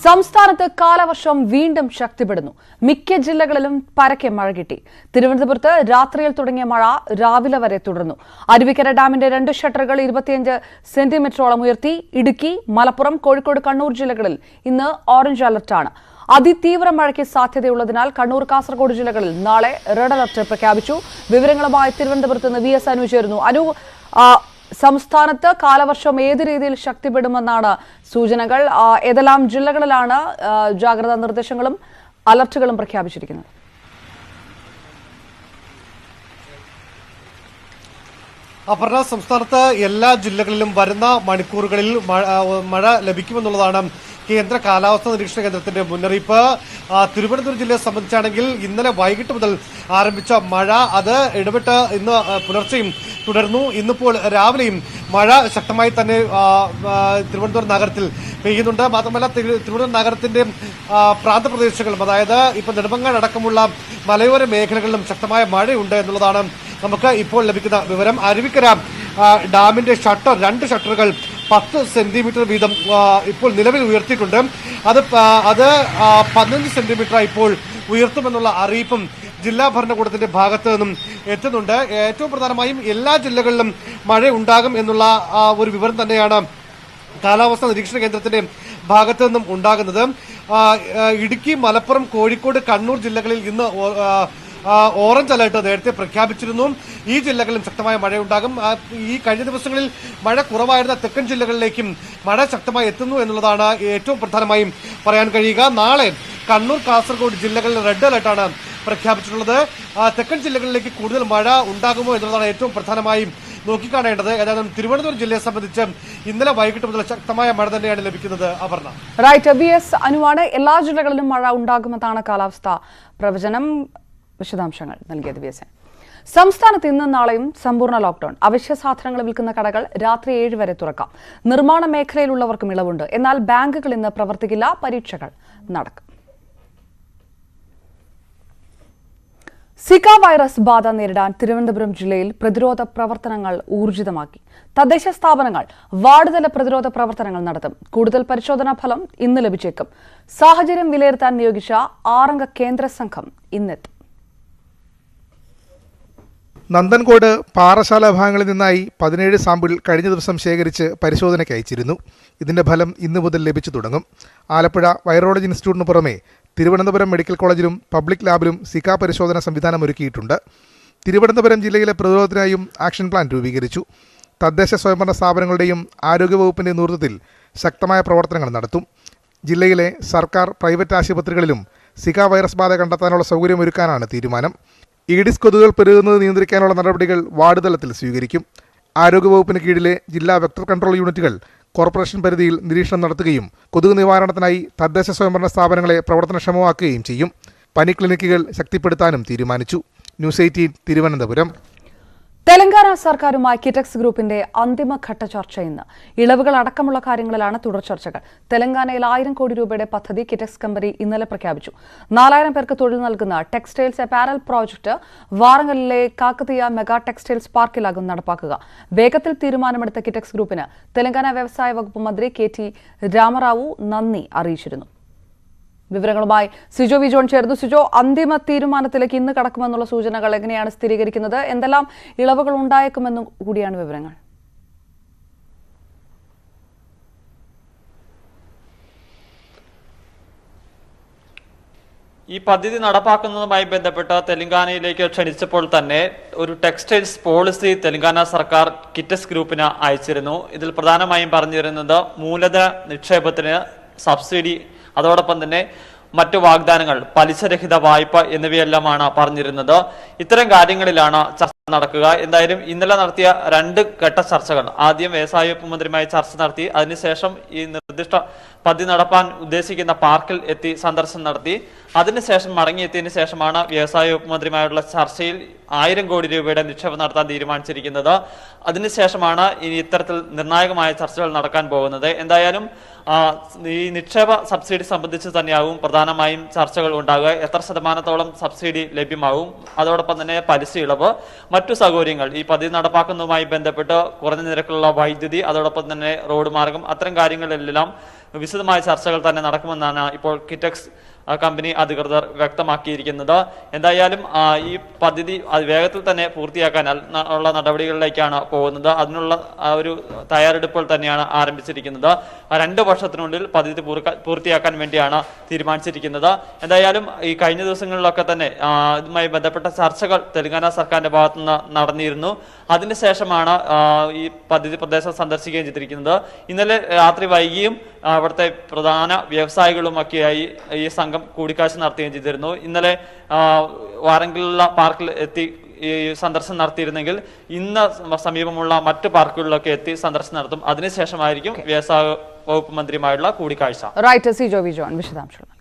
സംസ്ഥാനത്ത് കാലവർഷം വീണ്ടും ശക്തിപ്പെടുന്നു. മിക്ക ജില്ലകളിലും പരക്കെ മഴ കിട്ടി. തിരുവനന്തപുരത്ത് രാത്രിയിൽ തുടങ്ങിയ മഴ രാവിലെ വരെ തുടർന്നു. അരുവിക്കര ഡാമിന്റെ 2 ഷട്ടറുകൾ 25 സെന്റിമീറ്ററോളം ഉയർത്തി. ഇടുക്കി, മലപ്പുറം, കോഴിക്കോട്, കണ്ണൂർ ജില്ലകളിൽ ഇന്ന് ഓറഞ്ച് അലർട്ടാണ്. അതിതീവ്ര മഴയ്ക്ക് സാധ്യതയുള്ളതിനാൽ കണ്ണൂർ, കാസർഗോഡ് ജില്ലകളിൽ നാളെ റെഡ് അലർട്ട് പ്രഖ്യാപിച്ചു. വിവരങ്ങളുമായി തിരുവനന്തപുരത്ത് നിന്ന് VS അനു ചേരുന്നു. അനു, സംസ്ഥാനത്ത് കാലവർഷം ഏത് രീതിയിൽ ശക്തിപ്പെടുമെന്നാണ് സൂചനകൾ? ഏതെല്ലാം ജില്ലകളിലാണ് ജാഗ്രതാ നിർദ്ദേശങ്ങളും അലർട്ടുകളും പ്രഖ്യാപിച്ചിരിക്കുന്നത്? അപർണ, സംസ്ഥാനത്ത് എല്ലാ ജില്ലകളിലും വരുന്ന മണിക്കൂറുകളിൽ മഴ ലഭിക്കുമെന്നുള്ളതാണ് കേന്ദ്ര കാലാവസ്ഥാ നിരീക്ഷണ കേന്ദ്രത്തിന്റെ മുന്നറിയിപ്പ്. തിരുവനന്തപുരം ജില്ലയെ സംബന്ധിച്ചാണെങ്കിൽ ഇന്നലെ വൈകിട്ട് മുതൽ ആരംഭിച്ച മഴ അത് ഇടവിട്ട് ഇന്ന് പുലർച്ചെയും തുടർന്നു. ഇന്നിപ്പോൾ രാവിലെയും മഴ ശക്തമായി തന്നെ തിരുവനന്തപുരം നഗരത്തിൽ പെയ്യുന്നുണ്ട്. മാത്രമല്ല, തിരുവനന്തപുരം നഗരത്തിന്റെ പ്രാന്തപ്രദേശങ്ങളും, അതായത് ഇപ്പൊ നെടുമങ്ങാട് അടക്കമുള്ള മലയോര മേഖലകളിലും ശക്തമായ മഴയുണ്ട് എന്നുള്ളതാണ് നമുക്ക് ഇപ്പോൾ ലഭിക്കുന്ന വിവരം. അരുവിക്കര ഡാമിന്റെ ഷട്ടർ 2 ഷട്ടറുകൾ 10 സെന്റിമീറ്റർ വീതം ഇപ്പോൾ നിലവിൽ ഉയർത്തിയിട്ടുണ്ട്. അത് 15 സെന്റിമീറ്റർ ഇപ്പോൾ ഉയർത്തുമെന്നുള്ള അറിയിപ്പും ജില്ലാ ഭരണകൂടത്തിന്റെ ഭാഗത്ത് നിന്നും എത്തുന്നുണ്ട്. ഏറ്റവും പ്രധാനമായും എല്ലാ ജില്ലകളിലും മഴ ഉണ്ടാകും എന്നുള്ള ഒരു വിവരം തന്നെയാണ് കാലാവസ്ഥാ നിരീക്ഷണ കേന്ദ്രത്തിന്റെ ഭാഗത്തു നിന്നും ഉണ്ടാകുന്നത്. ഇടുക്കി, മലപ്പുറം, കോഴിക്കോട്, കണ്ണൂർ ജില്ലകളിൽ ഇന്ന് ഓറഞ്ച് അലർട്ട് നേരത്തെ പ്രഖ്യാപിച്ചിരുന്നു. ഈ ജില്ലകളിലും ശക്തമായ മഴയുണ്ടാകും. ഈ കഴിഞ്ഞ ദിവസങ്ങളിൽ മഴ കുറവായിരുന്ന തെക്കൻ ജില്ലകളിലേക്കും മഴ ശക്തമായി എത്തുന്നു എന്നുള്ളതാണ് ഏറ്റവും പ്രധാനമായും പറയാൻ കഴിയുക. നാളെ കണ്ണൂർ, കാസർഗോഡ് ജില്ലകളിൽ റെഡ് അലർട്ടാണ് പ്രഖ്യാപിച്ചിട്ടുള്ളത്. തെക്കൻ ജില്ലകളിലേക്ക് കൂടുതൽ മഴ ഉണ്ടാകുമോ എന്നുള്ളതാണ് ഏറ്റവും പ്രധാനമായും നോക്കിക്കാണേണ്ടത്. ഏതായാലും തിരുവനന്തപുരം ജില്ലയെ സംബന്ധിച്ച് ഇന്നലെ വൈകിട്ട് മുതൽ ശക്തമായ മഴ തന്നെയാണ് ലഭിക്കുന്നത്. അപർണ, റൈറ്റ്. VS അനുവാണ്. എല്ലാ ജില്ലകളിലും മഴ ഉണ്ടാകുമെന്നാണ് കാലാവസ്ഥാ പ്രവചനം. വിശദാംശങ്ങൾ നൽകിയത് VS. സംസ്ഥാനത്ത് ഇന്നും നാളെയും സമ്പൂർണ്ണ ലോക്ഡൌൺ. അവശ്യ സാധനങ്ങൾ വിൽക്കുന്ന കടകൾ രാത്രി 7 വരെ തുറക്കാം. നിർമ്മാണ മേഖലയിലുള്ളവർക്കും ഇളവുണ്ട്. എന്നാൽ ബാങ്കുകൾ ഇന്ന് പ്രവർത്തിക്കില്ല. പരീക്ഷകൾ നടക്കും. സിക വൈറസ് ബാധ നേരിടാൻ തിരുവനന്തപുരം ജില്ലയിൽ പ്രതിരോധ പ്രവർത്തനങ്ങൾ ഊർജിതമാക്കി. തദ്ദേശ സ്ഥാപനങ്ങൾ വാർഡുതല പ്രതിരോധ പ്രവർത്തനങ്ങൾ നടത്തും. കൂടുതൽ പരിശോധനാ ഫലം ഇന്ന് ലഭിച്ചേക്കും. സാഹചര്യം വിലയിരുത്താൻ നിയോഗിച്ച 6 അംഗ കേന്ദ്ര സംഘം ഇന്നെത്തും. നന്ദൻകോട്, പാറശാല ഭാഗങ്ങളിൽ നിന്നായി 17 സാമ്പിൾ കഴിഞ്ഞ ദിവസം ശേഖരിച്ച് പരിശോധനയ്ക്ക് അയച്ചിരുന്നു. ഇതിന്റെ ഫലം ഇന്നു മുതൽ ലഭിച്ചു തുടങ്ങും. ആലപ്പുഴ വൈറോളജി ഇൻസ്റ്റിറ്റ്യൂട്ടിന് പുറമെ തിരുവനന്തപുരം മെഡിക്കൽ കോളേജിലും പബ്ലിക് ലാബിലും സിക പരിശോധന സംവിധാനം ഒരുക്കിയിട്ടുണ്ട്. തിരുവനന്തപുരം ജില്ലയിലെ പ്രതിരോധത്തിനായും ആക്ഷൻ പ്ലാൻ രൂപീകരിച്ചു. തദ്ദേശ സ്വയംഭരണ സ്ഥാപനങ്ങളുടെയും ആരോഗ്യവകുപ്പിന്റെ നേതൃത്വത്തിൽ ശക്തമായ പ്രവർത്തനങ്ങൾ നടത്തും. ജില്ലയിലെ സർക്കാർ, പ്രൈവറ്റ് ആശുപത്രികളിലും സിക വൈറസ് ബാധ കണ്ടെത്താനുള്ള സൗകര്യമൊരുക്കാനാണ് തീരുമാനം. ഈഡിസ് കൊതുകുകൾ പെരുകുന്നത് നിയന്ത്രിക്കാനുള്ള നടപടികൾ വാർഡ് തലത്തിൽ സ്വീകരിക്കും. ആരോഗ്യവകുപ്പിന് കീഴിലെ ജില്ലാ വെക്ടർ കൺട്രോൾ യൂണിറ്റുകൾ കോർപ്പറേഷൻ പരിധിയിൽ നിരീക്ഷണം നടത്തുകയും കൊതുക് നിവാരണത്തിനായി തദ്ദേശ സ്വയംഭരണ സ്ഥാപനങ്ങളെ പ്രവർത്തനക്ഷമമാക്കുകയും ചെയ്യും. പനി ക്ലിനിക്കുകൾ ശക്തിപ്പെടുത്താനും തീരുമാനിച്ചു. ന്യൂസ് 18 തിരുവനന്തപുരം. തെലങ്കാന സർക്കാരുമായി കിറ്റക്സ് ഗ്രൂപ്പിന്റെ അന്തിമഘട്ട ചർച്ച ഇന്ന്. ഇളവുകൾ അടക്കമുള്ള കാര്യങ്ങളിലാണ് തുടർ ചർച്ചകൾ. തെലങ്കാനയിൽ 1000 കോടി രൂപയുടെ പദ്ധതി കിറ്റക്സ് കമ്പനി ഇന്നലെ പ്രഖ്യാപിച്ചു. 4000 പേർക്ക് തൊഴിൽ നൽകുന്ന ടെക്സ്റ്റൈൽസ് അപ്പാരൽ പ്രോജക്ട് വാറങ്കലിലെ കാക്കതീയ മെഗാ ടെക്സ്റ്റൈൽസ് പാർക്കിലാകും നടപ്പാക്കുക. വേഗത്തിൽ തീരുമാനമെടുത്ത കിറ്റക്സ് ഗ്രൂപ്പിന് തെലങ്കാന വ്യവസായ വകുപ്പ് മന്ത്രി KT രാമറാവു നന്ദി അറിയിച്ചിരുന്നു. വിവരങ്ങളുമായി സിജോ വി ജോൺ ചേർന്നു. സിജോ, അന്തിമ തീരുമാനത്തിലേക്ക് ഇന്ന് കടക്കുമെന്നുള്ള സൂചനകൾ എങ്ങനെയാണ് സ്ഥിരീകരിക്കുന്നത്? എന്തെല്ലാം ഇളവുകൾ ഉണ്ടായേക്കുമെന്നും കൂടിയാണ് വിവരങ്ങൾ. ഈ പദ്ധതി നടപ്പാക്കുന്നതുമായി ബന്ധപ്പെട്ട് തെലങ്കാനയിലേക്ക് ക്ഷണിച്ചപ്പോൾ തന്നെ ഒരു ടെക്സ്റ്റൈൽസ് പോളിസി തെലങ്കാന സർക്കാർ കിറ്റക്സ് ഗ്രൂപ്പിന് അയച്ചിരുന്നു. ഇതിൽ പ്രധാനമായും പറഞ്ഞിരുന്നത് മൂലധന നിക്ഷേപത്തിന് സബ്സിഡി, അതോടൊപ്പം തന്നെ മറ്റു വാഗ്ദാനങ്ങൾ, പലിശരഹിത വായ്പ എന്നിവയെല്ലാമാണ് പറഞ്ഞിരുന്നത്. ഇത്തരം കാര്യങ്ങളിലാണ് ചർച്ച നടക്കുക. എന്തായാലും ഇന്നലെ നടത്തിയ 2 ഘട്ട ചർച്ചകൾ, ആദ്യം വ്യവസായ വകുപ്പ് മന്ത്രിയുമായി ചർച്ച നടത്തി. അതിനുശേഷം ഈ നിർദ്ദിഷ്ട പദ്ധതി നടപ്പാൻ ഉദ്ദേശിക്കുന്ന പാർക്കിൽ എത്തി സന്ദർശനം നടത്തി. അതിനുശേഷം മടങ്ങിയെത്തിയതിനു ശേഷമാണ് വ്യവസായ വകുപ്പ് മന്ത്രിയുമായുള്ള ചർച്ചയിൽ 1000 കോടി രൂപയുടെ നിക്ഷേപം നടത്താൻ തീരുമാനിച്ചിരിക്കുന്നത്. അതിനുശേഷമാണ് ഇനി ഇത്തരത്തിൽ നിർണായകമായ ചർച്ചകൾ നടക്കാൻ പോകുന്നത്. എന്തായാലും ഈ നിക്ഷേപ സബ്സിഡി സംബന്ധിച്ച് തന്നെയാവും പ്രധാനമായും ചർച്ചകൾ ഉണ്ടാകുക. എത്ര ശതമാനത്തോളം സബ്സിഡി ലഭ്യമാവും, അതോടൊപ്പം തന്നെ പലിശ ഇളവ്, മറ്റു സൗകര്യങ്ങൾ, ഈ പദ്ധതി നടപ്പാക്കുന്നതുമായി ബന്ധപ്പെട്ട് കുറഞ്ഞ നിരക്കിലുള്ള വൈദ്യുതി, അതോടൊപ്പം തന്നെ റോഡ് മാർഗം, അത്തരം കാര്യങ്ങളെല്ലാം വിശദമായ ചർച്ചകൾ തന്നെ നടക്കുമെന്നാണ് ഇപ്പോൾ കിറ്റക്സ് കമ്പനി അധികൃതർ വ്യക്തമാക്കിയിരിക്കുന്നത്. എന്തായാലും ഈ പദ്ധതി വേഗത്തിൽ തന്നെ പൂർത്തിയാക്കാൻ ഉള്ള നടപടികളിലേക്കാണ് പോകുന്നത്. അതിനുള്ള ഒരു തയ്യാറെടുപ്പുകൾ തന്നെയാണ് ആരംഭിച്ചിരിക്കുന്നത്. 2 വർഷത്തിനുള്ളിൽ പദ്ധതി പൂർത്തിയാക്കാൻ വേണ്ടിയാണ് തീരുമാനിച്ചിരിക്കുന്നത്. എന്തായാലും ഈ കഴിഞ്ഞ ദിവസങ്ങളിലൊക്കെ തന്നെ ഇതുമായി ബന്ധപ്പെട്ട ചർച്ചകൾ തെലങ്കാന സർക്കാരിന്റെ ഭാഗത്തുനിന്ന് നടന്നിരുന്നു. അതിനുശേഷമാണ് ഈ പദ്ധതി പ്രദേശം സന്ദർശിക്കുകയും ചെയ്തിരിക്കുന്നത്. ഇന്നലെ രാത്രി വൈകിയും അവിടുത്തെ പ്രധാന വ്യവസായികളുമൊക്കെയായി ഈ സംഘം കൂടിക്കാഴ്ച നടത്തുകയും ചെയ്തിരുന്നു. ഇന്നലെ വാരങ്കിലുള്ള പാർക്കിൽ എത്തി ഈ സന്ദർശനം നടത്തിയിരുന്നെങ്കിൽ ഇന്ന് സമീപമുള്ള മറ്റു പാർക്കുകളിലൊക്കെ എത്തി സന്ദർശനം നടത്തും. അതിനുശേഷമായിരിക്കും വ്യവസായ വകുപ്പ് മന്ത്രിയുമായുള്ള കൂടിക്കാഴ്ച. റൈറ്റ്, സി ജോവി ജോൺ വിശദാംശങ്ങൾ നൽകി.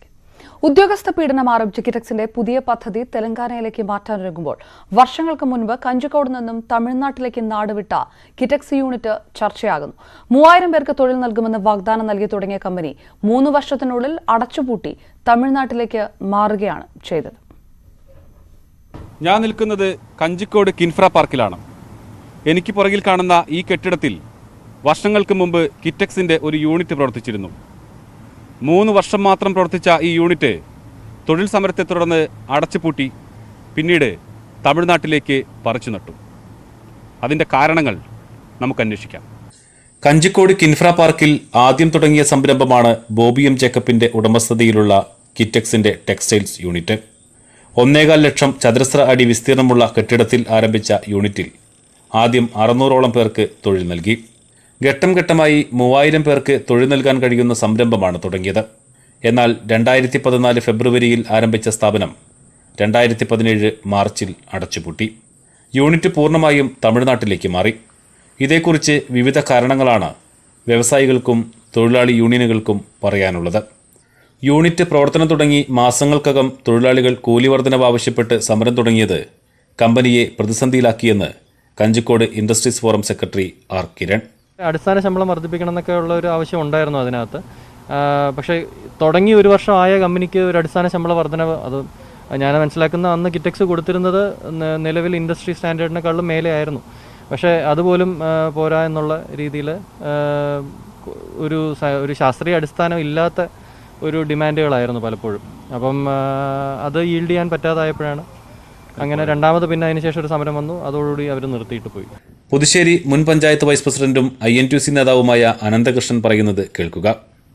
ഉദ്യോഗസ്ഥ പീഡനം ആരോപിച്ച് കിറ്റക്സിന്റെ പുതിയ പദ്ധതി തെലങ്കാനയിലേക്ക് മാറ്റാനൊരുങ്ങുമ്പോൾ വർഷങ്ങൾക്ക് മുൻപ് കഞ്ചിക്കോട് നിന്നും തമിഴ്നാട്ടിലേക്ക് നാടുവിട്ട കിറ്റക്സ് യൂണിറ്റ് ചർച്ചയാകുന്നു. 3000 പേർക്ക് തൊഴിൽ നൽകുമെന്ന് വാഗ്ദാനം നൽകി തുടങ്ങിയ കമ്പനി 3 വർഷത്തിനുള്ളിൽ അടച്ചുപൂട്ടി തമിഴ്നാട്ടിലേക്ക് മാറുകയാണ് ചെയ്തത്. ഞാൻ നിൽക്കുന്നത് കഞ്ചിക്കോട് കിൻഫ്ര പാർക്കിലാണ്. എനിക്ക് പുറകിൽ കാണുന്ന ഈ കെട്ടിടത്തിൽ വർഷങ്ങൾക്ക് മുമ്പ് കിറ്റക്സിന്റെ ഒരു യൂണിറ്റ് പ്രവർത്തിച്ചിരുന്നു. 3 വർഷം മാത്രം പ്രവർത്തിച്ച ഈ യൂണിറ്റ് തൊഴിൽ സമരത്തെ തുടർന്ന് അടച്ചുപൂട്ടി പിന്നീട് തമിഴ്നാട്ടിലേക്ക് പറിച്ചു നട്ടു. അതിൻ്റെ കാരണങ്ങൾ നമുക്ക് അന്വേഷിക്കാം. കഞ്ചിക്കോട് കിൻഫ്ര പാർക്കിൽ ആദ്യം തുടങ്ങിയ സംരംഭമാണ് ബോബി എം ജേക്കബിന്റെ ഉടമസ്ഥതയിലുള്ള കിറ്റക്സിന്റെ ടെക്സ്റ്റൈൽസ് യൂണിറ്റ്. 1.25 ലക്ഷം ചതുരശ്ര അടി വിസ്തീർണമുള്ള കെട്ടിടത്തിൽ ആരംഭിച്ച യൂണിറ്റിൽ ആദ്യം 600ഓളം പേർക്ക് തൊഴിൽ നൽകി. ഘട്ടം ഘട്ടമായി 3000 പേർക്ക് തൊഴിൽ നൽകാൻ കഴിയുന്ന സംരംഭമാണ് തുടങ്ങിയത്. എന്നാൽ 2014 ഫെബ്രുവരിയിൽ ആരംഭിച്ച സ്ഥാപനം 2017 മാർച്ചിൽ അടച്ചുപൂട്ടി. യൂണിറ്റ് പൂർണ്ണമായും തമിഴ്നാട്ടിലേക്ക് മാറി. ഇതേക്കുറിച്ച് വിവിധ കാരണങ്ങളാണ് വ്യവസായികൾക്കും തൊഴിലാളി യൂണിയനുകൾക്കും പറയാനുള്ളത്. യൂണിറ്റ് പ്രവർത്തനം തുടങ്ങി മാസങ്ങൾക്കകം തൊഴിലാളികൾ കൂലി വർധനവ് ആവശ്യപ്പെട്ട് സമരം തുടങ്ങിയത് കമ്പനിയെ പ്രതിസന്ധിയിലാക്കിയെന്ന് Kanjikode industries forum secretary R Kiran. അടിസ്ഥാന ശമ്പളം വർദ്ധിപ്പിക്കണം എന്നൊക്കെ ഉള്ള ഒരു ആവശ്യം ഉണ്ടായിരുന്നു അതിനകത്ത്. പക്ഷേ തുടങ്ങി 1 വർഷം ആയ കമ്പനിക്ക് ഒരു അടിസ്ഥാന ശമ്പള വർധനവ്, അത് ഞാൻ മനസ്സിലാക്കുന്ന അന്ന് കിറ്റക്സ് കൊടുത്തിരുന്നത് നിലവിൽ ഇൻഡസ്ട്രി സ്റ്റാൻഡേർഡിനെക്കാളും മേലെ ആയിരുന്നു. പക്ഷേ അതുപോലും പോരാ എന്നുള്ള രീതിയിൽ ഒരു ശാസ്ത്രീയ അടിസ്ഥാനം ഇല്ലാത്ത ഒരു ഡിമാൻഡുകളായിരുന്നു പലപ്പോഴും. അപ്പം അത് ഈൽഡ് ചെയ്യാൻ പറ്റാതായപ്പോഴാണ് അങ്ങനെ രണ്ടാമത് പിന്നെ അതിനുശേഷം ഒരു സമരം വന്നു. അതോടുകൂടി അവർ നിർത്തിയിട്ട് പോയി. പുതുശ്ശേരി മുൻ പഞ്ചായത്ത് വൈസ് പ്രസിഡന്റും INTUC നേതാവുമായ അനന്തകൃഷ്ണൻ പറയുന്നത് കേൾക്കുക.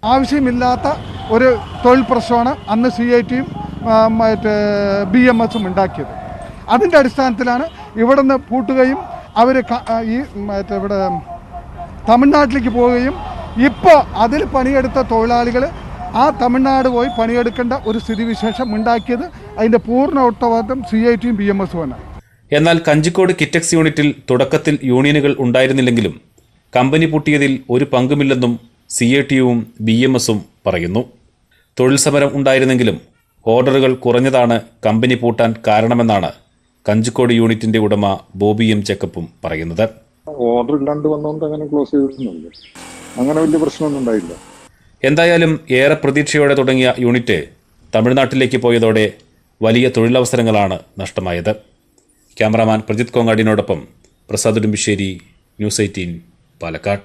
ആവശ്യമില്ലാത്ത ഒരു തൊഴിൽ പ്രശ്നമാണ് അന്ന് CITയും BMSും ഉണ്ടാക്കിയത്. അതിൻ്റെ അടിസ്ഥാനത്തിലാണ് ഇവിടെ നിന്ന് പൂട്ടുകയും അവർ ഇവിടെ തമിഴ്നാട്ടിലേക്ക് പോവുകയും ഇപ്പോൾ അതിൽ പണിയെടുത്ത തൊഴിലാളികൾ ആ തമിഴ്നാട് പോയി പണിയെടുക്കേണ്ട ഒരു സ്ഥിതിവിശേഷം ഉണ്ടാക്കിയത് അതിൻ്റെ പൂർണ്ണ ഉത്തരവാദിത്വം CITയും BMSുമാണ്. എന്നാൽ കഞ്ചിക്കോട് കിറ്റക്സ് യൂണിറ്റിൽ തുടക്കത്തിൽ യൂണിയനുകൾ ഉണ്ടായിരുന്നില്ലെങ്കിലും കമ്പനി പൂട്ടിയതിൽ ഒരു പങ്കുമില്ലെന്നും CITയും BMSും പറയുന്നു. തൊഴിൽ സമരം ഉണ്ടായിരുന്നെങ്കിലും ഓർഡറുകൾ കുറഞ്ഞതാണ് കമ്പനി പൂട്ടാൻ കാരണമെന്നാണ് കഞ്ചിക്കോട് യൂണിറ്റിന്റെ ഉടമ ബോബി എം ജേക്കബും പറയുന്നത്. ഓർഡർ ഇല്ലാണ്ട് വന്നുകൊണ്ട് അങ്ങനെ ക്ലോസ് ചെയ്തിരുന്നുണ്ട്. അങ്ങനെ വലിയ പ്രശ്നമൊന്നും ഉണ്ടായില്ല. എന്തായാലും ഏറെ പ്രതീക്ഷയോടെ തുടങ്ങിയ യൂണിറ്റ് തമിഴ്നാട്ടിലേക്ക് പോയതോടെ വലിയ തൊഴിലവസരങ്ങളാണ് നഷ്ടമായത്. ക്യാമറാമാൻ പ്രജിത് കോങ്ങാടിനോടൊപ്പം പ്രസാദ് ഉടുമ്പിശ്ശേരി, ന്യൂസ് 18 പാലക്കാട്.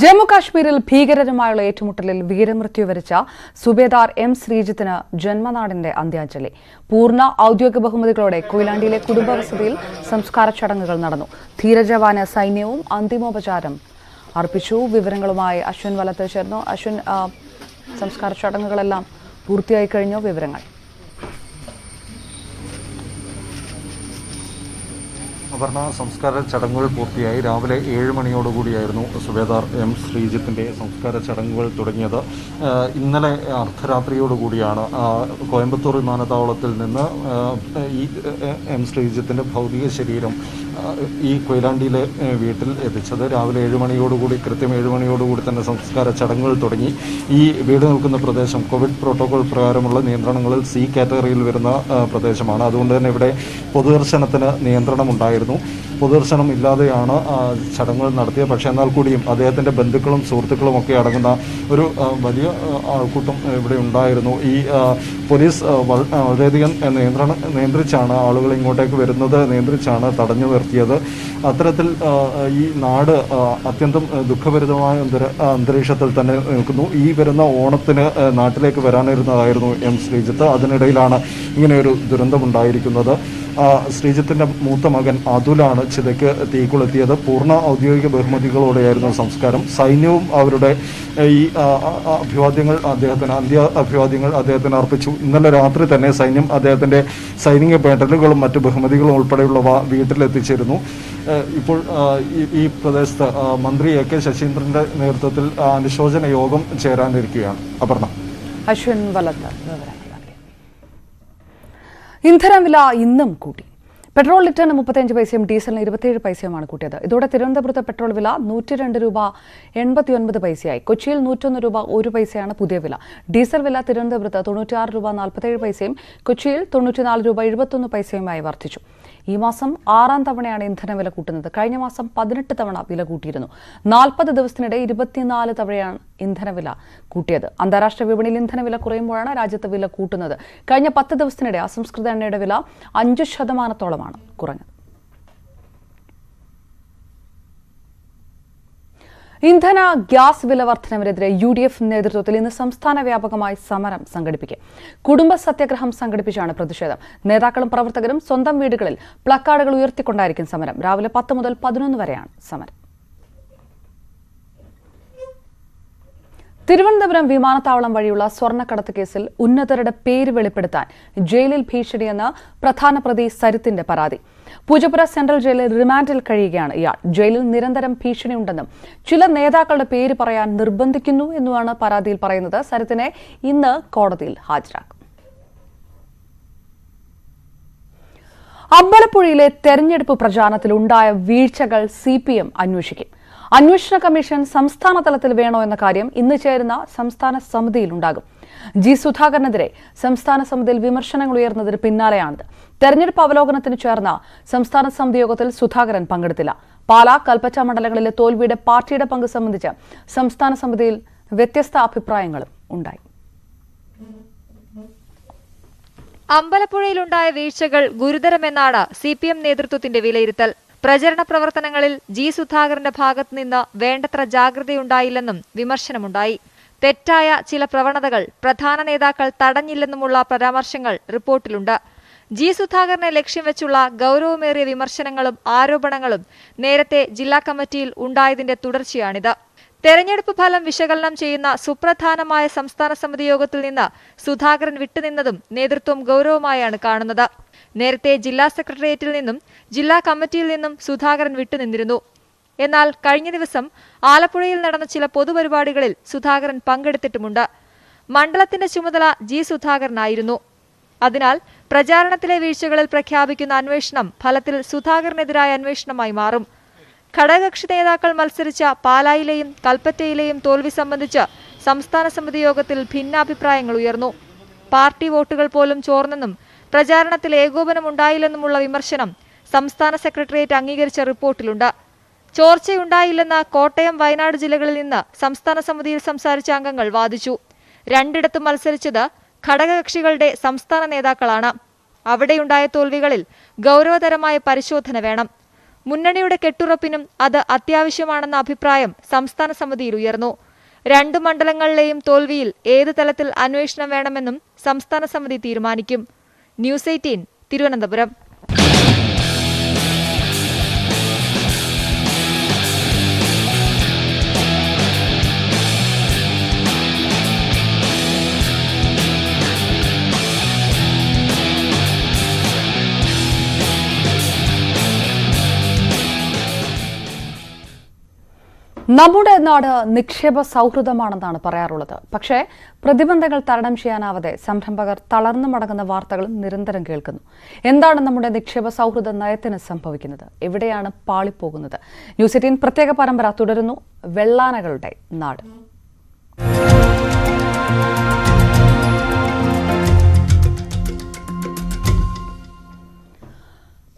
ജമ്മു കാശ്മീരിൽ ഭീകരരുമായുള്ള ഏറ്റുമുട്ടലിൽ വീരമൃത്യു വരിച്ച സുബേദാർ M ശ്രീജിത്തിന് ജന്മനാടിന്റെ അന്ത്യാഞ്ജലി. പൂർണ്ണ ഔദ്യോഗിക ബഹുമതികളോടെ കൊയിലാണ്ടിയിലെ കുടുംബവസതിയിൽ സംസ്കാര ചടങ്ങുകൾ നടന്നു. ധീരജവാന് സൈന്യവും അന്തിമോപചാരം അർപ്പിച്ചു. വിവരങ്ങളുമായി അശ്വിൻ വലത്ത് ചേർന്നു. അശ്വിൻ, സംസ്കാര ചടങ്ങുകളെല്ലാം പൂർത്തിയായി കഴിഞ്ഞോ? വിവരങ്ങൾ. അപർണ, സംസ്കാര ചടങ്ങുകൾ പൂർത്തിയായി. രാവിലെ 7 മണിയോടുകൂടിയായിരുന്നു സുബേദാർ എം ശ്രീജിത്തിൻ്റെ സംസ്കാര ചടങ്ങുകൾ തുടങ്ങിയത്. ഇന്നലെ അർദ്ധരാത്രിയോടുകൂടിയാണ് കോയമ്പത്തൂർ വിമാനത്താവളത്തിൽ നിന്ന് ഈ എം ശ്രീജിത്തിൻ്റെ ഭൗതിക ശരീരം ഈ കൊയിലാണ്ടിയിലെ വീട്ടിൽ എത്തിച്ചത്. രാവിലെ 7 മണിയോടുകൂടി, കൃത്യം 7 മണിയോടുകൂടി തന്നെ സംസ്കാര ചടങ്ങുകൾ തുടങ്ങി. ഈ വീട് നിൽക്കുന്ന പ്രദേശം കോവിഡ് പ്രോട്ടോകോൾ പ്രകാരമുള്ള നിയന്ത്രണങ്ങളിൽ C കാറ്റഗറിയിൽ വരുന്ന പ്രദേശമാണ്. അതുകൊണ്ട് തന്നെ ഇവിടെ പൊതുദർശനത്തിന് നിയന്ത്രണമുണ്ടായിരുന്നു. പൊതുദർശനം ഇല്ലാതെയാണ് ചടങ്ങുകൾ നടത്തിയത്. പക്ഷേ എന്നാൽ കൂടിയും അദ്ദേഹത്തിൻ്റെ ബന്ധുക്കളും സുഹൃത്തുക്കളും ഒക്കെ അടങ്ങുന്ന ഒരു വലിയ ആൾക്കൂട്ടം ഇവിടെ ഉണ്ടായിരുന്നു. ഈ പോലീസ് വളരെയധികം നിയന്ത്രിച്ചാണ് ആളുകൾ ഇങ്ങോട്ടേക്ക് വരുന്നത്, നിയന്ത്രിച്ചാണ് തടഞ്ഞു നിർത്തിയത്. അത്തരത്തിൽ ഈ നാട് അത്യന്തം ദുഃഖഭരിതമായ അന്തരീക്ഷത്തിൽ തന്നെ നിൽക്കുന്നു. ഈ വരുന്ന ഓണത്തിന് നാട്ടിലേക്ക് വരാനിരുന്നതായിരുന്നു എം ശ്രീജിത്ത്. അതിനിടയിലാണ് ഇങ്ങനെയൊരു ദുരന്തമുണ്ടായിരിക്കുന്നത്. ശ്രീജിത്തിൻ്റെ മൂത്ത മകൻ അതുലാണ് ചിതയ്ക്ക് തീ കൊളുത്തിയത്. പൂർണ്ണ ഔദ്യോഗിക ബഹുമതികളോടെയായിരുന്നു സംസ്കാരം. സൈന്യവും അവരുടെ ഈ അഭിവാദ്യങ്ങൾ അന്ത്യ അഭിവാദ്യങ്ങൾ അദ്ദേഹത്തിന് അർപ്പിച്ചു. ഇന്നലെ രാത്രി തന്നെ സൈന്യം അദ്ദേഹത്തിൻ്റെ സൈനിക മെഡലുകളും മറ്റു ബഹുമതികളും ഉൾപ്പെടെയുള്ളവ വീട്ടിലെത്തിച്ചിരുന്നു. ഇപ്പോൾ ഈ പ്രദേശത്ത് മന്ത്രി AK ശശീന്ദ്രൻ്റെ നേതൃത്വത്തിൽ അനുശോചന യോഗം ചേരാനിരിക്കുകയാണ്. അപർണ. അശ്വിൻ വലത്ത് വിവരങ്ങൾ. ഇന്ധനവില ഇന്നും കൂട്ടി. പെട്രോൾ ലിറ്ററിന് 35 പൈസയും ഡീസലിന് 27 പൈസയുമാണ് കൂട്ടിയത്. ഇതോടെ തിരുവനന്തപുരത്ത് പെട്രോൾ വില 102 രൂപ 89 പൈസയായി. കൊച്ചിയിൽ 101 രൂപ 1 പൈസയാണ് പുതിയ വില. ഡീസൽ വില തിരുവനന്തപുരത്ത് 96 രൂപ 47 പൈസയും കൊച്ചിയിൽ 94 രൂപ 71 പൈസയുമായി വർദ്ധിച്ചു. ഈ മാസം 6ാം തവണയാണ് ഇന്ധനവില കൂട്ടുന്നത്. കഴിഞ്ഞ മാസം 18 തവണ വില കൂട്ടിയിരുന്നു. 40 ദിവസത്തിനിടെ 24 തവണയാണ് ഇന്ധനവില കൂട്ടിയത്. അന്താരാഷ്ട്ര വിപണിയിൽ ഇന്ധനവില കുറയുമ്പോഴാണ് രാജ്യത്ത് വില കൂട്ടുന്നത്. കഴിഞ്ഞ 10 ദിവസത്തിനിടെ അസംസ്കൃത എണ്ണയുടെ വില 5% കുറഞ്ഞത്. ഇന്ധന ഗ്യാസ് വില വർധനവിനെതിരെ UDF നേതൃത്വത്തിൽ ഇന്ന് സംസ്ഥാന വ്യാപകമായി സമരം സംഘടിപ്പിക്കും. കുടുംബ സത്യാഗ്രഹം സംഘടിപ്പിച്ചാണ് പ്രതിഷേധം. നേതാക്കളും പ്രവർത്തകരും സ്വന്തം വീടുകളിൽ പ്ലക്കാർഡുകൾ ഉയർത്തിക്കൊണ്ടായിരിക്കും സമരം. രാവിലെ 10 മുതൽ 11 വരെയാണ് സമരം. തിരുവനന്തപുരം വിമാനത്താവളം വഴിയുള്ള സ്വർണ്ണക്കടത്ത് കേസിൽ ഉന്നതരുടെ പേര് വെളിപ്പെടുത്താൻ ജയിലിൽ ഭീഷണിയെന്ന് പ്രധാന പ്രതി സരിത്തിന്റെ പരാതി. പൂജപ്പുര സെൻട്രൽ ജയിലിൽ റിമാൻഡിൽ കഴിയുകയാണ് ഇയാൾ. ജയിലിൽ നിരന്തരം ഭീഷണിയുണ്ടെന്നും ചില നേതാക്കളുടെ പേര് പറയാൻ നിർബന്ധിക്കുന്നു എന്നുമാണ് പരാതിയിൽ പറയുന്നത്. സരിത്തിനെ ഇന്ന് കോടതിയിൽ ഹാജരാക്കും. അമ്പലപ്പുഴയിലെ തെരഞ്ഞെടുപ്പ് പ്രചാരണത്തിൽ ഉണ്ടായ വീഴ്ചകൾ CPM അന്വേഷിക്കും. അന്വേഷണ കമ്മീഷൻ സംസ്ഥാന തലത്തിൽ വേണോ എന്ന കാര്യം ഇന്ന് ചേരുന്ന സംസ്ഥാന സമിതിയിലുണ്ടാകും. സുധാകരനെതിരെ സംസ്ഥാന സമിതിയിൽ വിമർശനങ്ങൾ ഉയർന്നതിന് പിന്നാലെയാണിത്. തെരഞ്ഞെടുപ്പ് അവലോകനത്തിന് ചേർന്ന സംസ്ഥാന സമിതി യോഗത്തിൽ സുധാകരൻ പങ്കെടുത്തില്ല. പാലാ, കൽപ്പറ്റ മണ്ഡലങ്ങളിലെ തോൽവിയുടെ പാർട്ടിയുടെ പങ്ക് സംബന്ധിച്ച് സംസ്ഥാന സമിതിയിൽ വ്യത്യസ്ത അഭിപ്രായങ്ങളും ഉണ്ടായി. അമ്പലപ്പുഴയിലുണ്ടായ വീഴ്ചകൾ ഗുരുതരമെന്നാണ് CPM നേതൃത്വത്തിന്റെ വിലയിരുത്തൽ. പ്രചരണ പ്രവർത്തനങ്ങളിൽ സുധാകരന്റെ ഭാഗത്തുനിന്ന് വേണ്ടത്ര ജാഗ്രതയുണ്ടായില്ലെന്നും വിമർശനമുണ്ടായി. തെറ്റായ ചില പ്രവണതകൾ പ്രധാന നേതാക്കൾ തടഞ്ഞില്ലെന്നുമുള്ള പരാമർശങ്ങൾ റിപ്പോർട്ടിലുണ്ട്. സുധാകരനെ ലക്ഷ്യം വെച്ചുള്ള ഗൗരവമേറിയ വിമർശനങ്ങളും ആരോപണങ്ങളും നേരത്തെ ജില്ലാ കമ്മിറ്റിയിൽ ഉണ്ടായതിന്റെ തുടർച്ചയാണിത്. തെരഞ്ഞെടുപ്പ് ഫലം വിശകലനം ചെയ്യുന്ന സുപ്രധാനമായ സംസ്ഥാന സമിതി യോഗത്തിൽ നിന്ന് സുധാകരൻ വിട്ടുനിന്നതും നേതൃത്വം ഗൗരവമായാണ് കാണുന്നത്. നേരത്തെ ജില്ലാ സെക്രട്ടേറിയറ്റിൽ നിന്നും ജില്ലാ കമ്മിറ്റിയിൽ നിന്നും സുധാകരൻ വിട്ടുനിന്നിരുന്നു. എന്നാൽ കഴിഞ്ഞ ദിവസം ആലപ്പുഴയിൽ നടന്ന ചില പൊതുപരിപാടികളിൽ സുധാകരൻ പങ്കെടുത്തിട്ടുമുണ്ട്. മണ്ഡലത്തിന്റെ ചുമതല സുധാകരനായിരുന്നു. അതിനാൽ പ്രചാരണത്തിലെ വീഴ്ചകളിൽ പ്രഖ്യാപിക്കുന്ന അന്വേഷണം ഫലത്തിൽ സുധാകരനെതിരായ അന്വേഷണമായി മാറും. ഘടകകക്ഷി നേതാക്കൾ മത്സരിച്ച പാലായിലെയും കൽപ്പറ്റയിലെയും തോൽവി സംബന്ധിച്ച് സംസ്ഥാന സമിതി യോഗത്തിൽ ഭിന്നാഭിപ്രായങ്ങൾ ഉയർന്നു. പാർട്ടി വോട്ടുകൾ പോലും ചോർന്നെന്നും പ്രചാരണത്തിൽ ഏകോപനമുണ്ടായില്ലെന്നുമുള്ള വിമർശനം സംസ്ഥാന സെക്രട്ടേറിയറ്റ് അംഗീകരിച്ച റിപ്പോർട്ടിലുണ്ട്. ചോർച്ചയുണ്ടായില്ലെന്ന് കോട്ടയം, വയനാട് ജില്ലകളിൽ നിന്ന് സംസ്ഥാന സമിതിയിൽ സംസാരിച്ച അംഗങ്ങൾ വാദിച്ചു. രണ്ടിടത്തും മത്സരിച്ചത് ഘടകകക്ഷികളുടെ സംസ്ഥാന നേതാക്കളാണ്. അവിടെയുണ്ടായ തോൽവികളിൽ ഗൗരവതരമായ പരിശോധന വേണം. മുന്നണിയുടെ കെട്ടുറപ്പിനും അത് അത്യാവശ്യമാണെന്ന അഭിപ്രായം സംസ്ഥാന സമിതിയിൽ ഉയർന്നു. 2 മണ്ഡലങ്ങളിലെയും തോൽവിയിൽ ഏത് തലത്തിൽ അന്വേഷണം വേണമെന്നും സംസ്ഥാന സമിതി തീരുമാനിക്കും. ന്യൂസ് 18 തിരുവനന്തപുരം. നമ്മുടെ നാട് നിക്ഷേപ സൗഹൃദമാണെന്നാണ് പറയാറുള്ളത്. പക്ഷേ പ്രതിബന്ധങ്ങൾ തരണം ചെയ്യാനാവാതെ സംരംഭകർ തളർന്നു മടങ്ങുന്ന വാർത്തകളും നിരന്തരം കേൾക്കുന്നു. എന്താണ് നമ്മുടെ നിക്ഷേപ സൗഹൃദ നയത്തിന് സംഭവിക്കുന്നത്? എവിടെയാണ് പാളിപ്പോകുന്നത്? ന്യൂസ് 18 പ്രത്യേക പരമ്പര തുടരുന്നു. വെള്ളാനകളുടെ നാട്.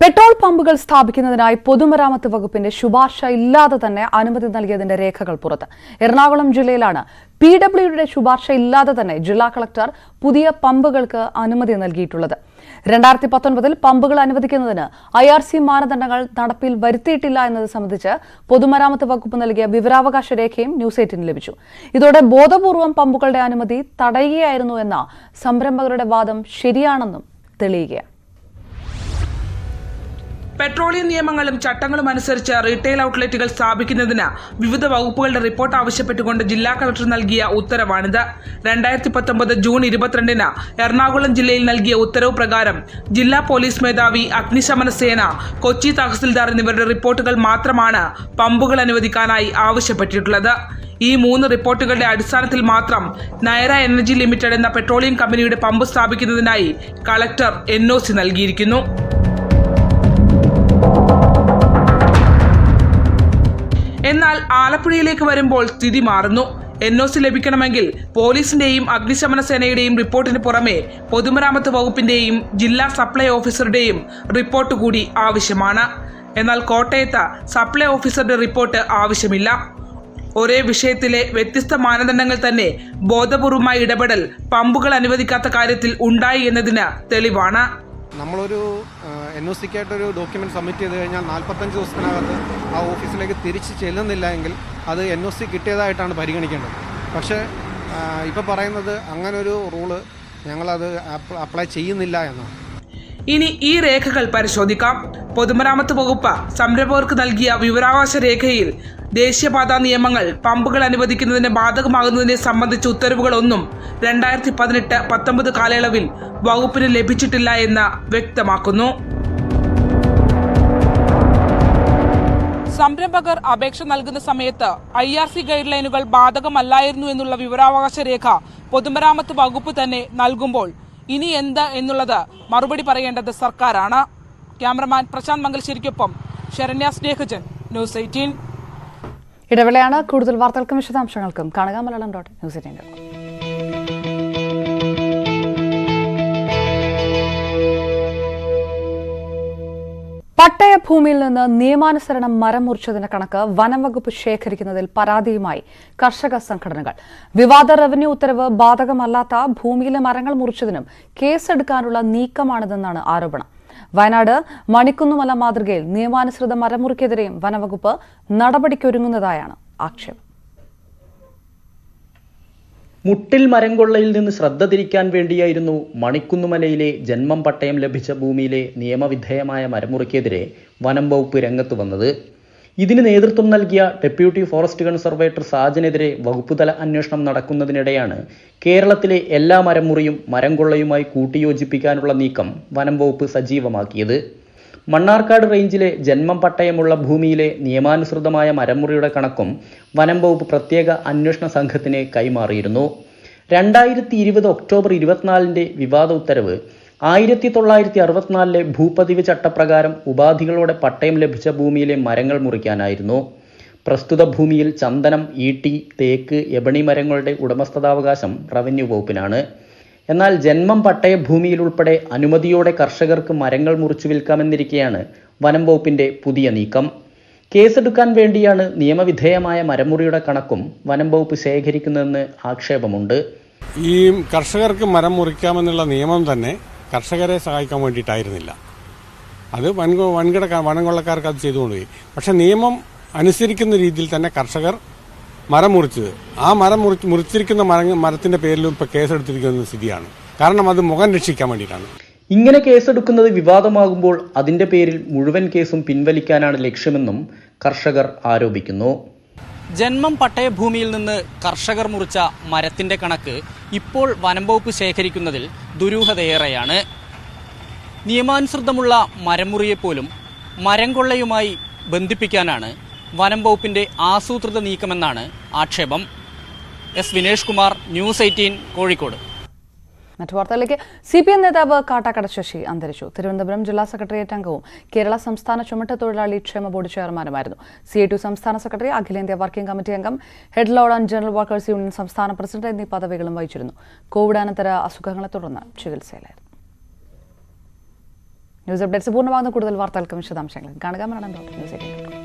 പെട്രോൾ പമ്പുകൾ സ്ഥാപിക്കുന്നതിനായി പൊതുമരാമത്ത് വകുപ്പിന്റെ ശുപാർശ ഇല്ലാതെ തന്നെ അനുമതി നൽകിയതിന്റെ രേഖകൾ പുറത്ത്. എറണാകുളം ജില്ലയിലാണ് PWDയുടെ ശുപാർശ ഇല്ലാതെ തന്നെ ജില്ലാ കളക്ടർ പുതിയ പമ്പുകൾക്ക് അനുമതി നൽകിയിട്ടുള്ളത്. 2019 പമ്പുകൾ അനുവദിക്കുന്നതിന് IRC മാനദണ്ഡങ്ങൾ നടപ്പിൽ വരുത്തിയിട്ടില്ല എന്നത് സംബന്ധിച്ച് പൊതുമരാമത്ത് വകുപ്പ് നൽകിയ വിവരാവകാശ രേഖയും ന്യൂസ് 18 ലഭിച്ചു. ഇതോടെ ബോധപൂർവം പമ്പുകളുടെ അനുമതി തടയുകയായിരുന്നു എന്ന സംരംഭകരുടെ വാദം ശരിയാണെന്നും തെളിയുകയാണ്. പെട്രോളിയം നിയമങ്ങളും ചട്ടങ്ങളും അനുസരിച്ച് റീറ്റെയിൽ ഔട്ട്ലെറ്റുകൾ സ്ഥാപിക്കുന്നതിന് വിവിധ വകുപ്പുകളുടെ റിപ്പോർട്ട് ആവശ്യപ്പെട്ടുകൊണ്ട് ജില്ലാ കളക്ടർ നൽകിയ ഉത്തരവാണിത്. 2019 ജൂൺ 22 എറണാകുളം ജില്ലയിൽ നൽകിയ ഉത്തരവ് പ്രകാരം ജില്ലാ പോലീസ് മേധാവി, അഗ്നിശമന സേന, കൊച്ചി തഹസിൽദാർ എന്നിവരുടെ റിപ്പോർട്ടുകൾ മാത്രമാണ് പമ്പുകൾ അനുവദിക്കാനായി ആവശ്യപ്പെട്ടിട്ടുള്ളത്. ഈ 3 റിപ്പോർട്ടുകളുടെ അടിസ്ഥാനത്തിൽ മാത്രം നയറ എനർജി ലിമിറ്റഡ് എന്ന പെട്രോളിയം കമ്പനിയുടെ പമ്പ് സ്ഥാപിക്കുന്നതിനായി കളക്ടർ NOC നൽകിയിരിക്കുന്നു. എന്നാൽ ആലപ്പുഴയിലേക്ക് വരുമ്പോൾ സ്ഥിതി മാറുന്നു. NOC ലഭിക്കണമെങ്കിൽ പോലീസിന്റെയും അഗ്നിശമന സേനയുടെയും റിപ്പോർട്ടിന് പുറമെ പൊതുമരാമത്ത് വകുപ്പിന്റെയും ജില്ലാ സപ്ലൈ ഓഫീസറുടെയും റിപ്പോർട്ട് കൂടി ആവശ്യമാണ്. എന്നാൽ കോട്ടയത്ത് സപ്ലൈ ഓഫീസറുടെ റിപ്പോർട്ട് ആവശ്യമില്ല. ഒരേ വിഷയത്തിലെ വ്യത്യസ്ത മാനദണ്ഡങ്ങൾ തന്നെ ബോധപൂർവമായ ഇടപെടൽ പമ്പുകൾ അനുവദിക്കാത്ത കാര്യത്തിൽ ഉണ്ടായി എന്നതിന് തെളിവാണ്. നമ്മളൊരു NOCക്കായിട്ടൊരു ഡോക്യുമെൻ്റ് സബ്മിറ്റ് ചെയ്ത് കഴിഞ്ഞാൽ 45 ദിവസത്തിനകത്ത് ആ ഓഫീസിലേക്ക് തിരിച്ച് ചെല്ലുന്നില്ല എങ്കിൽ അത് NOC കിട്ടിയതായിട്ടാണ് പരിഗണിക്കേണ്ടത്. പക്ഷേ ഇപ്പോൾ പറയുന്നത് അങ്ങനൊരു റൂള് ഞങ്ങളത് അപ്ലൈ ചെയ്യുന്നില്ല എന്നാണ്. ഇനി ഈ രേഖകൾ പരിശോധിക്കാം. പൊതുമരാമത്ത് വകുപ്പ് സംരംഭകർക്ക് നൽകിയ വിവരാവകാശ രേഖയിൽ ദേശീയപാതാ നിയമങ്ങൾ പമ്പുകൾ അനുവദിക്കുന്നതിന് ബാധകമാകുന്നതിനെ സംബന്ധിച്ച ഉത്തരവുകളൊന്നും 2018-19 കാലയളവിൽ വകുപ്പിന് ലഭിച്ചിട്ടില്ല എന്ന് വ്യക്തമാക്കുന്നു. സംരംഭകർ അപേക്ഷ നൽകുന്ന സമയത്ത് IRC ഗൈഡ് ലൈനുകൾ ബാധകമല്ലായിരുന്നു എന്നുള്ള വിവരാവകാശ രേഖ പൊതുമരാമത്ത് വകുപ്പ് തന്നെ നൽകുമ്പോൾ ഇനി എന്ത് എന്നുള്ളത് മറുപടി പറയേണ്ടത് സർക്കാരാണ്. ക്യാമറമാൻ പ്രശാന്ത് മംഗലശ്ശേരിക്കൊപ്പം ശരണ്യ സ്നേഹജൻ, ന്യൂസ് 18. ഇടവേളയാണ്. കൂടുതൽ വാർത്തകൾക്കും വിശദാംശങ്ങൾക്കും കാണുക മലയാളം.news18. പട്ടയഭൂമിയിൽ നിന്ന് നിയമാനുസരണം മരം മുറിച്ചതിന്റെ കണക്ക് വനം വകുപ്പ് ശേഖരിക്കുന്നതിൽ പരാതിയുമായി കർഷക സംഘടനകൾ. വിവാദ റവന്യൂ ഉത്തരവ് ബാധകമല്ലാത്ത ഭൂമിയിലെ മരങ്ങൾ മുറിച്ചതിനും കേസെടുക്കാനുള്ള നീക്കമാണിതെന്നാണ് ആരോപണം. വയനാട് മണിക്കുന്നുമല മാതൃകയിൽ നിയമാനുസൃത മരമുറിക്കെതിരെയും വനവകുപ്പ് നടപടിക്കൊരുങ്ങുന്നതായാണ് ആക്ഷേപം. മുട്ടിൽ മരംകൊള്ളയിൽ നിന്ന് ശ്രദ്ധ തിരിക്കാൻ വേണ്ടിയായിരുന്നു മണിക്കുന്നുമലയിലെ ജന്മം പട്ടയം ലഭിച്ച ഭൂമിയിലെ നിയമവിധേയമായ മരമുറിക്കെതിരെ വനം വകുപ്പ് രംഗത്ത് വന്നത്. ഇതിന് നേതൃത്വം നൽകിയ ഡെപ്യൂട്ടി ഫോറസ്റ്റ് കൺസർവേറ്റർ സാജനെതിരെ വകുപ്പുതല അന്വേഷണം നടക്കുന്നതിനിടെയാണ് കേരളത്തിലെ എല്ലാ മരമുറിയും മരംകൊള്ളയുമായി കൂട്ടിയോജിപ്പിക്കാനുള്ള നീക്കം വനം വകുപ്പ് സജീവമാക്കിയത്. മണ്ണാർക്കാട് റേഞ്ചിലെ ജന്മം പട്ടയമുള്ള ഭൂമിയിലെ നിയമാനുസൃതമായ മരമുറിയുടെ കണക്കും വനം വകുപ്പ് പ്രത്യേക അന്വേഷണ സംഘത്തിന് കൈമാറിയിരുന്നു. 2020 ഒക്ടോബർ 24 വിവാദ ഉത്തരവ് 1964 ഭൂപതിവ് ചട്ടപ്രകാരം ഉപാധികളോടെ പട്ടയം ലഭിച്ച ഭൂമിയിലെ മരങ്ങൾ മുറിക്കാനായിരുന്നു. പ്രസ്തുത ഭൂമിയിൽ ചന്ദനം, ഈട്ടി, തേക്ക്, എബണി മരങ്ങളുടെ ഉടമസ്ഥതാവകാശം റവന്യൂ വകുപ്പിനാണ്. എന്നാൽ ജന്മം പട്ടയ ഭൂമിയിൽ ഉൾപ്പെടെ അനുമതിയോടെ കർഷകർക്ക് മരങ്ങൾ മുറിച്ചു വിൽക്കാമെന്നിരിക്കെയാണ് വനം വകുപ്പിന്റെ പുതിയ നീക്കം. കേസെടുക്കാൻ വേണ്ടിയാണ് നിയമവിധേയമായ മരമുറിയുടെ കണക്കും വനം വകുപ്പ് ശേഖരിക്കുന്നതെന്ന് ആക്ഷേപമുണ്ട്. ഈ കർഷകർക്ക് മരം മുറിക്കാമെന്നുള്ള നിയമം തന്നെ കർഷകരെ സഹായിക്കാൻ വേണ്ടിയിട്ടായിരുന്നില്ല. അത് വനംകൊള്ളക്കാർക്ക് അത് ചെയ്തുകൊണ്ടുപോയി. പക്ഷെ നിയമം അനുസരിക്കുന്ന രീതിയിൽ തന്നെ കർഷകർ മരം മുറിച്ചത്, ആ മരം മുറിച്ചിരിക്കുന്ന മരത്തിന്റെ പേരിലും ഇപ്പൊ കേസെടുത്തിരിക്കുന്ന സ്ഥിതിയാണ്. കാരണം അത് മുഖം രക്ഷിക്കാൻ വേണ്ടിയിട്ടാണ്. ഇങ്ങനെ കേസെടുക്കുന്നത് വിവാദമാകുമ്പോൾ അതിന്റെ പേരിൽ മുഴുവൻ കേസും പിൻവലിക്കാനാണ് ലക്ഷ്യമെന്നും കർഷകർ ആരോപിക്കുന്നു. ജന്മം പട്ടയഭൂമിയിൽ നിന്ന് കർഷകർ മുറിച്ച മരത്തിന്റെ കണക്ക് ഇപ്പോൾ വനം വകുപ്പ് ശേഖരിക്കുന്നതിൽ ദുരൂഹതയേറെയാണ്. നിയമാനുസൃതമുള്ള മരമുറിയെപ്പോലും മരം കൊള്ളയുമായി ബന്ധിപ്പിക്കാനാണ് വനം വകുപ്പിന്റെ ആസൂത്രിത നീക്കമെന്നാണ് ആക്ഷേപം. S Vinesh Kumar, news 18, Kozhikode. മറ്റു വാർത്തകളിലേക്ക്. CPM നേതാവ് കാട്ടാക്കട ശശി അന്തരിച്ചു. തിരുവനന്തപുരം ജില്ലാ സെക്രട്ടേറിയറ്റ് അംഗവും കേരള സംസ്ഥാന ചുമട്ടുതൊഴിലാളി ക്ഷേമ ബോർഡ് ചെയർമാനുമായിരുന്നു. CITU സംസ്ഥാന സെക്രട്ടറി, അഖിലേന്ത്യാ വർക്കിംഗ് കമ്മിറ്റി അംഗം, head load and general workers union സംസ്ഥാന പ്രസിഡന്റ് എന്നീ പദവികളും വഹിച്ചിരുന്നു. കോവിഡാനന്തര അസുഖങ്ങളെ തുടർന്ന് ചികിത്സയിലായിരുന്നു. ന്യൂസ് അപ്ഡേറ്റ്സ് പൂർണ്ണമാകുന്ന കൂടുതൽ വാർത്തകൾക്കും വിശദാംശങ്ങളും കാണുക.